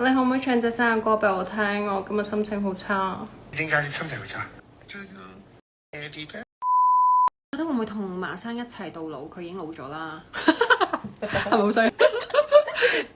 你可唔可以唱隻生日歌俾我聽？我今日心情好差。點解你心情好差？覺得會唔會同馬生一齊到老？佢已經老咗啦，係咪好衰？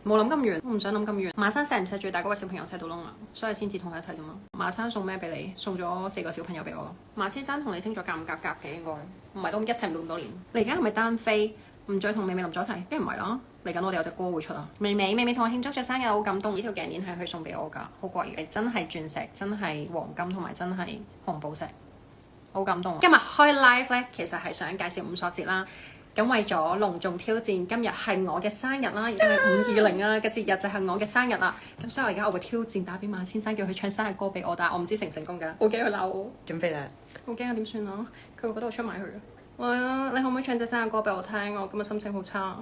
冇諗咁遠，我唔想諗咁遠。馬生錫唔錫最大嗰個小朋友錫到窿啊，所以先至同佢一齊啫嘛。馬生送咩俾你？送咗4個小朋友俾我咯。馬先生同你星座夾唔夾嘅？應該唔係都一齊唔到咁多年。你而家係咪單飛？唔再同美美林咗一齊？梗係唔係啦。嚟緊我哋有隻歌會出啊！美美同我慶祝咗生日，好感動。呢條頸鏈係佢送俾我㗎，好貴嘅，真係鑽石，真係黃金同埋真係紅寶石，好感動。今日開 live 咧，其實係想介紹五索節啦。咁為咗隆重挑戰，今日係我嘅生日啦，亦都係520啊嘅節日就係我嘅生日啦。咁所以我而家我會挑戰打俾馬先生，叫佢唱生日歌俾我，但係我唔知成唔成功㗎，好驚佢鬧我。準備啦！好驚啊！點算啊？佢會覺得我出賣佢啊！喂啊！你可唔可以唱隻生日歌俾我聽？我今日心情好差。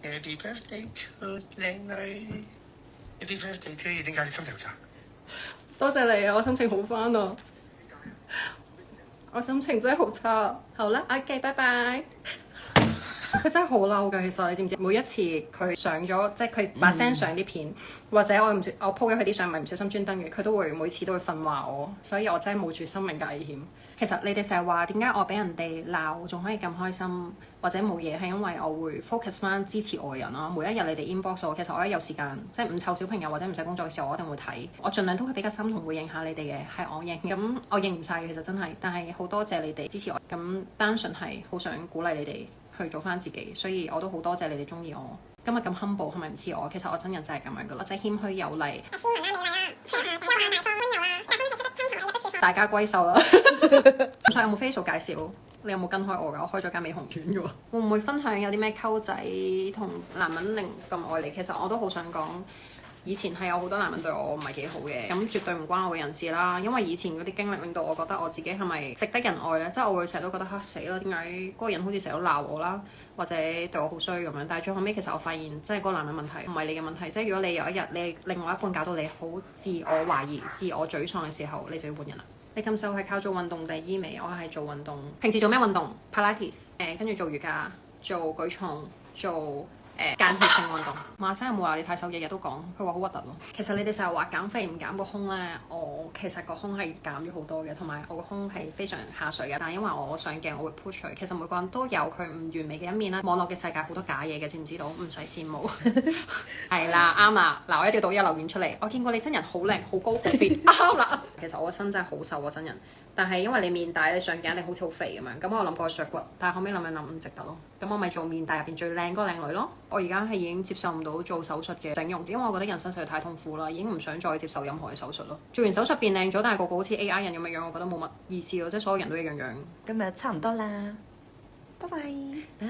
Happy birthday to 靚女 Happy birthday to you 點解你心情好差？多謝你啊！我心情好返啊！我心情真係好差。好啦，OK，拜拜。佢真係好嬲㗎，其實你知唔知？每一次佢上咗，即係佢把聲上啲片，或者我唔我 po 咗佢啲相，咪唔小心專登嘅，佢都會每次都會訓話我，所以我真係冒住生命嘅危險。其實你哋成日話點解我俾人哋鬧仲可以咁開心，或者冇嘢，係因為我會 focus 翻支持我嘅人啦。每一日你哋 inbox 我，其實我一有時間，即係唔湊小朋友或者唔使工作嘅時候，我一定會睇。我盡量都會比較心同回應下你哋嘅，係我認。咁我認唔晒嘅，其實真係，但係好多謝你哋支持我。咁單純係好想鼓勵你哋去做翻自己，所以我都好多謝你哋中意我。今日咁 humble 係咪唔似我？其實我真人就係咁樣噶啦，即係謙虛有禮。大家閨秀啦！唔錯，有冇 facial 介紹？你有冇跟開我㗎？我開咗間美紅院嘅喎。會唔會分享有啲咩溝仔同男人令咁愛你？其實我都好想講，以前係有好多男人對我唔係幾好嘅，咁絕對唔關我嘅人事啦。因為以前嗰啲經歷令到我覺得我自己係咪值得人愛呢？即係我會成日都覺得嚇死啦，點解嗰個人好似成日都鬧我啦，或者對我好衰咁樣？但係最後尾其實我發現，即係嗰個男人問題唔係你嘅問題。即係如果你有一日你另外一半搞到你好自我懷疑、自我沮喪嘅時候，你就要換人啦。你咁瘦係靠做運動定係醫美？我係做運動。平時做咩運動 ？Pilates，跟住做瑜伽、做舉重、做間歇性運動。馬生有冇話你太瘦？日日都講，佢話好核突咯。其實你哋成日話減肥唔減個胸咧，我其實個胸係減咗好多嘅，同埋我個胸係非常下垂嘅。但係因為我上鏡，我會 push 佢。其實每個人都有佢唔完美嘅一面啦。網絡嘅世界好多假嘢嘅，知唔知道？唔使羨慕。係啦，啱啦。嗱，我一定要讀一留言出嚟。我見過你真人好靚、好高、好 fit。啱啦。其實我個身真係好瘦啊，真人。但係因為你面大，你上鏡你好似好肥咁樣。咁我諗過削骨，但係後尾諗一諗唔值得咯。咁我咪做面大入邊最靚嗰個靚女咯。我而家係已經接受唔到做手術嘅整容，因為我覺得人生實在太痛苦啦，已經唔想再接受任何嘅手術咯。做完手術變靚咗，但係個個好似 AI 人咁嘅樣，我覺得冇乜意思咯，即係所有人都一樣樣。今日差唔多啦，拜拜。拜。